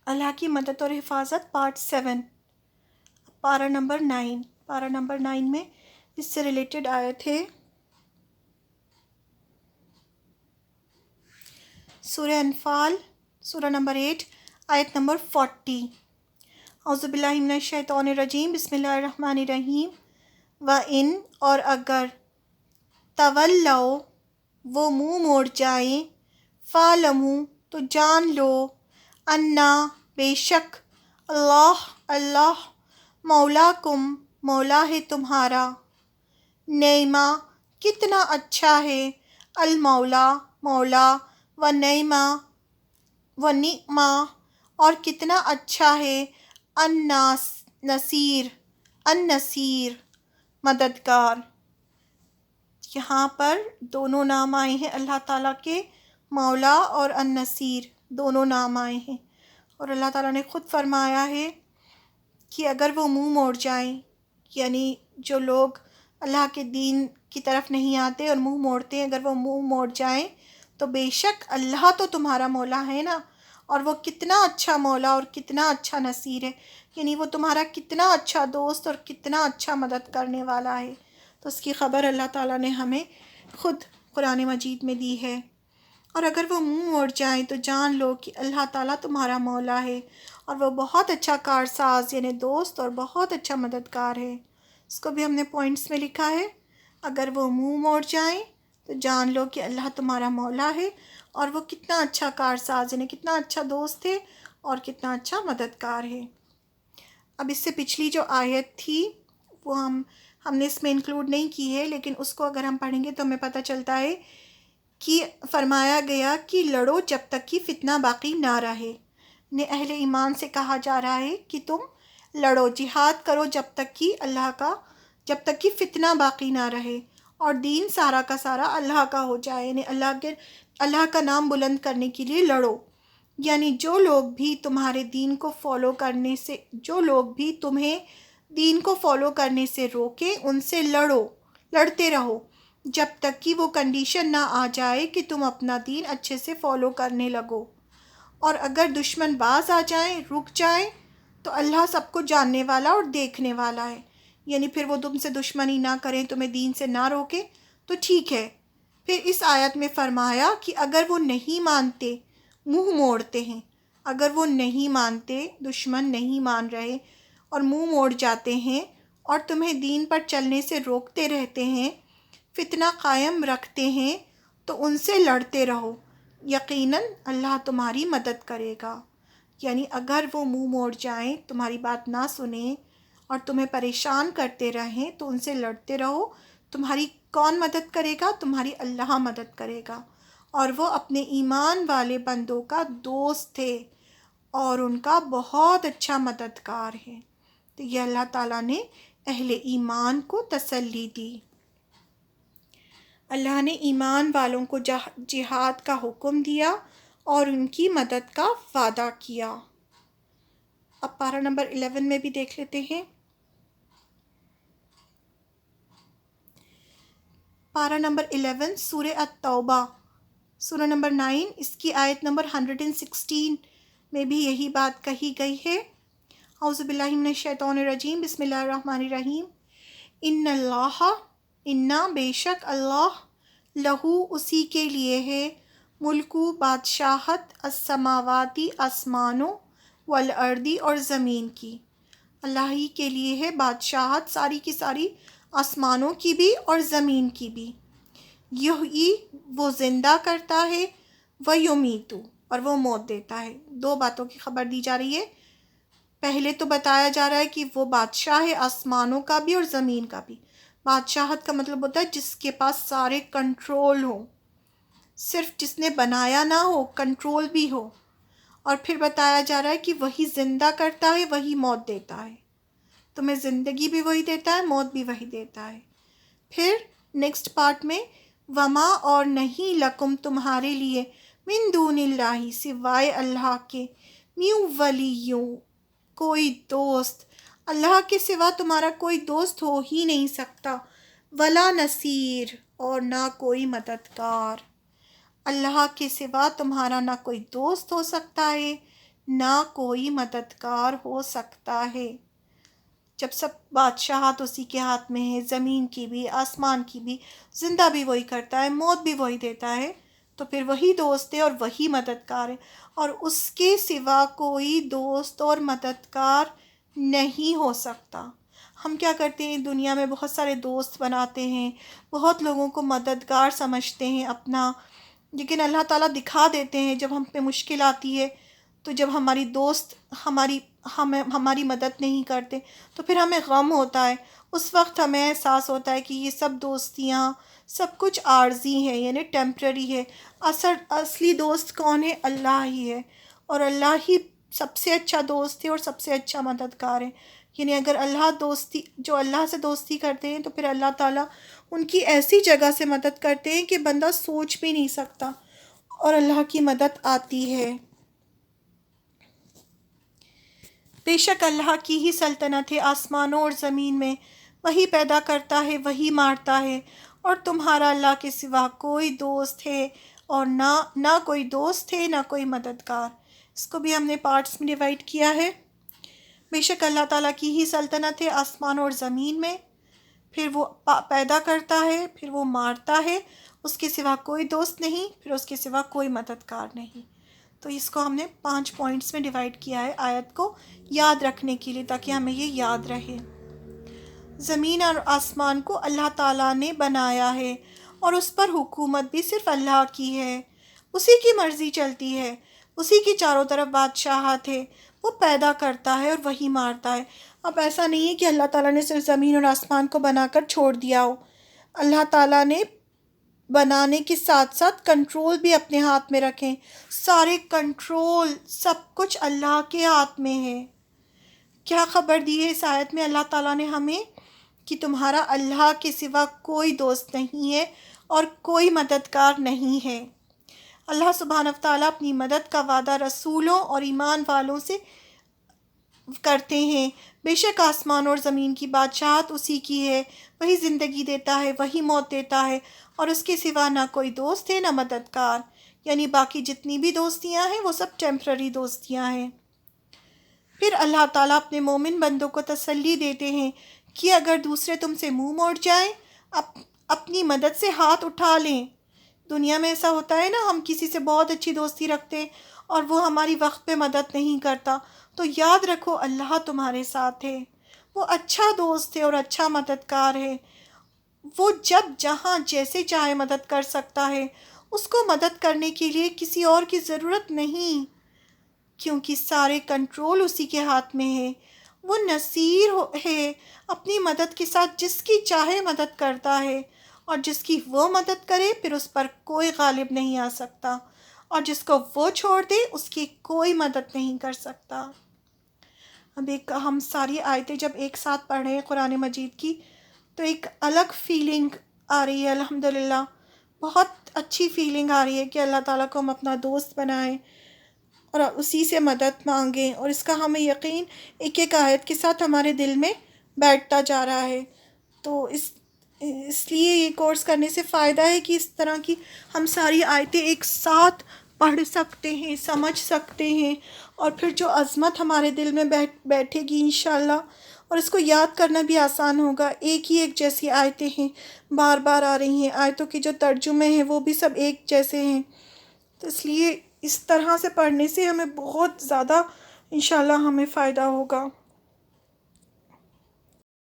اللہ کی مدد اور حفاظت پارٹ 7 پارہ نمبر 9 پارہ نمبر 9 میں اس سے ریلیٹڈ آیت ہے سورہ انفال سورہ نمبر 8 آیت نمبر 40۔ اعوذ باللہ من الشیطان الرجیم، بسم اللہ الرحمن الرحیم۔ وَإِن اور اگر تولوا وہ منہ موڑ جائیں، فَاعْلَمُوا تو جان لو، انا بے شک، اللہ مولاکم مولا ہے تمہارا، نعمہ کتنا اچھا ہے، المولا مولا، و نعمہ و نعمہ اور کتنا اچھا ہے، النصیر مددگار۔ یہاں پر دونوں نام آئے ہیں اللہ تعالیٰ کے، مولا اور النصیر دونوں نام آئے ہیں، اور اللہ تعالیٰ نے خود فرمایا ہے کہ اگر وہ منہ موڑ جائیں، یعنی جو لوگ اللہ کے دین کی طرف نہیں آتے اور منہ موڑتے ہیں، اگر وہ منہ موڑ جائیں تو بے شک اللہ تو تمہارا مولا ہے نا، اور وہ کتنا اچھا مولا اور کتنا اچھا نصیر ہے، یعنی وہ تمہارا کتنا اچھا دوست اور کتنا اچھا مدد کرنے والا ہے۔ تو اس کی خبر اللہ تعالیٰ نے ہمیں خود قرآن مجید میں دی ہے۔ اور اگر وہ منہ موڑ جائیں تو جان لو کہ اللہ تعالیٰ تمہارا مولا ہے، اور وہ بہت اچھا کارساز یعنی دوست اور بہت اچھا مددگار ہے۔ اس کو بھی ہم نے پوائنٹس میں لکھا ہے، اگر وہ منہ موڑ جائیں تو جان لو کہ اللہ تمہارا مولا ہے، اور وہ کتنا اچھا کارساز یعنی کتنا اچھا دوست ہے اور کتنا اچھا مددگار ہے۔ اب اس سے پچھلی جو آیت تھی وہ ہم نے اس میں انکلوڈ نہیں کی ہے، لیکن اس کو اگر ہم پڑھیں گے تو ہمیں پتہ چلتا ہے کہ فرمایا گیا کہ لڑو جب تک کہ فتنہ باقی نہ رہے۔ اہل ایمان سے کہا جا رہا ہے کہ تم لڑو، جہاد کرو جب تک کہ فتنہ باقی نہ رہے اور دین سارا کا سارا اللہ کا ہو جائے، یعنی اللہ کا نام بلند کرنے کے لیے لڑو۔ یعنی جو لوگ بھی تمہیں دین کو فالو کرنے سے روکے، ان سے لڑتے رہو جب تک کہ وہ کنڈیشن نہ آ جائے کہ تم اپنا دین اچھے سے فالو کرنے لگو، اور اگر دشمن باز آ جائیں، رک جائیں، تو اللہ سب کو جاننے والا اور دیکھنے والا ہے، یعنی پھر وہ تم سے دشمنی نہ کریں، تمہیں دین سے نہ روکے تو ٹھیک ہے۔ پھر اس آیت میں فرمایا کہ اگر وہ نہیں مانتے، منہ موڑتے ہیں، اگر وہ نہیں مانتے، دشمن نہیں مان رہے اور منہ موڑ جاتے ہیں اور تمہیں دین پر چلنے سے روکتے رہتے ہیں، فتنہ قائم رکھتے ہیں، تو ان سے لڑتے رہو، یقیناً اللہ تمہاری مدد کرے گا۔ یعنی اگر وہ منہ موڑ جائیں، تمہاری بات نہ سنیں اور تمہیں پریشان کرتے رہیں، تو ان سے لڑتے رہو۔ تمہاری کون مدد کرے گا؟ تمہاری اللہ مدد کرے گا، اور وہ اپنے ایمان والے بندوں کا دوست ہے اور ان کا بہت اچھا مددگار ہے۔ تو یہ اللہ تعالیٰ نے اہل ایمان کو تسلی دی۔ اللہ نے ایمان والوں کو جہاد کا حکم دیا اور ان کی مدد کا وعدہ کیا۔ اب پارہ نمبر 11 میں بھی دیکھ لیتے ہیں۔ پارہ نمبر 11 سورہ التوبہ سورہ نمبر 9، اس کی آیت نمبر 116 میں بھی یہی بات کہی گئی ہے۔ اعوذ باللہ من الشیطان الرجیم، بسم اللہ الرحمن الرحیم۔ انا بے شک اللہ، لہو اسی کے لیے ہے، ملکو بادشاہت، السماواتی آسمانوں، والارضی اور زمین کی۔ اللہ ہی کے لیے ہے بادشاہت ساری کی ساری آسمانوں کی بھی اور زمین کی بھی۔ یحیی وہ زندہ کرتا ہے، ویمیتو اور وہ موت دیتا ہے۔ دو باتوں کی خبر دی جا رہی ہے۔ پہلے تو بتایا جا رہا ہے کہ وہ بادشاہ ہے آسمانوں کا بھی اور زمین کا بھی۔ بادشاہت کا مطلب ہوتا ہے جس کے پاس سارے کنٹرول ہو، صرف جس نے بنایا نہ ہو، کنٹرول بھی ہو۔ اور پھر بتایا جا رہا ہے کہ وہی زندہ کرتا ہے، وہی موت دیتا ہے۔ تمہیں زندگی بھی وہی دیتا ہے، موت بھی وہی دیتا ہے۔ پھر نیکسٹ پارٹ میں وما اور نہیں لکم تمہارے لیے، من دون اللہ سوائے اللہ کے، میو ولیوں کوئی دوست، اللہ کے سوا تمہارا کوئی دوست ہو ہی نہیں سکتا، ولا نصیر اور نہ کوئی مددگار۔ اللہ کے سوا تمہارا نہ کوئی دوست ہو سکتا ہے، نہ کوئی مددگار ہو سکتا ہے۔ جب سب بادشاہت اسی کے ہاتھ میں ہے، زمین کی بھی، آسمان کی بھی، زندہ بھی وہی کرتا ہے، موت بھی وہی دیتا ہے، تو پھر وہی دوست ہے اور وہی مددگار ہے، اور اس کے سوا کوئی دوست اور مددگار نہیں ہو سکتا۔ ہم کیا کرتے ہیں، دنیا میں بہت سارے دوست بناتے ہیں، بہت لوگوں کو مددگار سمجھتے ہیں اپنا، لیکن اللہ تعالیٰ دکھا دیتے ہیں جب ہم پہ مشکل آتی ہے، تو جب ہماری دوست ہماری مدد نہیں کرتے تو پھر ہمیں غم ہوتا ہے۔ اس وقت ہمیں احساس ہوتا ہے کہ یہ سب دوستیاں سب کچھ عارضی ہیں، یعنی ٹیمپرری ہے۔ اصلی دوست کون ہے؟ اللہ ہی ہے، اور اللہ ہی سب سے اچھا دوست ہے اور سب سے اچھا مددگار ہے۔ یعنی اگر جو اللہ سے دوستی کرتے ہیں تو پھر اللہ تعالیٰ ان کی ایسی جگہ سے مدد کرتے ہیں کہ بندہ سوچ بھی نہیں سکتا، اور اللہ کی مدد آتی ہے۔ بے شک اللہ کی ہی سلطنت ہے آسمانوں اور زمین میں، وہی پیدا کرتا ہے، وہی مارتا ہے، اور تمہارا اللہ کے سوا کوئی دوست ہے اور نہ کوئی دوست ہے، نہ کوئی مددگار۔ اس کو بھی ہم نے پارٹس میں ڈیوائڈ کیا ہے۔ بے شک اللہ تعالیٰ کی ہی سلطنت ہے آسمان اور زمین میں، پھر وہ پیدا کرتا ہے، پھر وہ مارتا ہے، اس کے سوا کوئی دوست نہیں، پھر اس کے سوا کوئی مددگار نہیں۔ تو اس کو ہم نے 5 پوائنٹس میں ڈیوائڈ کیا ہے آیت کو یاد رکھنے کے لیے، تاکہ ہمیں یہ یاد رہے۔ زمین اور آسمان کو اللہ تعالیٰ نے بنایا ہے، اور اس پر حکومت بھی صرف اللہ کی ہے، اسی کی مرضی چلتی ہے، اسی کی چاروں طرف بادشاہت ہے، وہ پیدا کرتا ہے اور وہی مارتا ہے۔ اب ایسا نہیں ہے کہ اللہ تعالیٰ نے صرف زمین اور آسمان کو بنا کر چھوڑ دیا ہو، اللہ تعالیٰ نے بنانے کے ساتھ ساتھ کنٹرول بھی اپنے ہاتھ میں رکھیں، سارے کنٹرول سب کچھ اللہ کے ہاتھ میں ہے۔ کیا خبر دی ہے اس آیت میں اللہ تعالیٰ نے ہمیں، کہ تمہارا اللہ کے سوا کوئی دوست نہیں ہے اور کوئی مددگار نہیں ہے۔ اللہ سبحانہ وتعالیٰ اپنی مدد کا وعدہ رسولوں اور ایمان والوں سے کرتے ہیں۔ بے شک آسمان اور زمین کی بادشاہت اسی کی ہے، وہی زندگی دیتا ہے، وہی موت دیتا ہے، اور اس کے سوا نہ کوئی دوست ہے نہ مددگار۔ یعنی باقی جتنی بھی دوستیاں ہیں وہ سب ٹیمپرری دوستیاں ہیں۔ پھر اللہ تعالیٰ اپنے مومن بندوں کو تسلی دیتے ہیں کہ اگر دوسرے تم سے منہ موڑ جائیں، اپنی مدد سے ہاتھ اٹھا لیں۔ دنیا میں ایسا ہوتا ہے نا، ہم کسی سے بہت اچھی دوستی رکھتے ہیں اور وہ ہماری وقت پہ مدد نہیں کرتا، تو یاد رکھو اللہ تمہارے ساتھ ہے، وہ اچھا دوست ہے اور اچھا مددگار ہے۔ وہ جب جہاں جیسے چاہے مدد کر سکتا ہے، اس کو مدد کرنے کے لیے کسی اور کی ضرورت نہیں، کیونکہ سارے کنٹرول اسی کے ہاتھ میں ہے۔ وہ نصیر ہے، اپنی مدد کے ساتھ جس کی چاہے مدد کرتا ہے، اور جس کی وہ مدد کرے پھر اس پر کوئی غالب نہیں آ سکتا، اور جس کو وہ چھوڑ دے اس کی کوئی مدد نہیں کر سکتا۔ اب ہم ساری آیتیں جب ایک ساتھ پڑھ رہے ہیں قرآن مجید کی، تو ایک الگ فیلنگ آ رہی ہے، الحمدللہ بہت اچھی فیلنگ آ رہی ہے کہ اللہ تعالیٰ کو ہم اپنا دوست بنائیں اور اسی سے مدد مانگیں، اور اس کا ہمیں یقین ایک ایک آیت کے ساتھ ہمارے دل میں بیٹھتا جا رہا ہے۔ تو اس لیے یہ کورس کرنے سے فائدہ ہے کہ اس طرح کی ہم ساری آیتیں ایک ساتھ پڑھ سکتے ہیں، سمجھ سکتے ہیں، اور پھر جو عظمت ہمارے دل میں بیٹھے گی انشاءاللہ، اور اس کو یاد کرنا بھی آسان ہوگا۔ ایک ہی ایک جیسی آیتیں ہیں، بار بار آ رہی ہیں، آیتوں کے جو ترجمے ہیں وہ بھی سب ایک جیسے ہیں، تو اس لیے اس طرح سے پڑھنے سے ہمیں بہت زیادہ انشاءاللہ ہمیں فائدہ ہوگا۔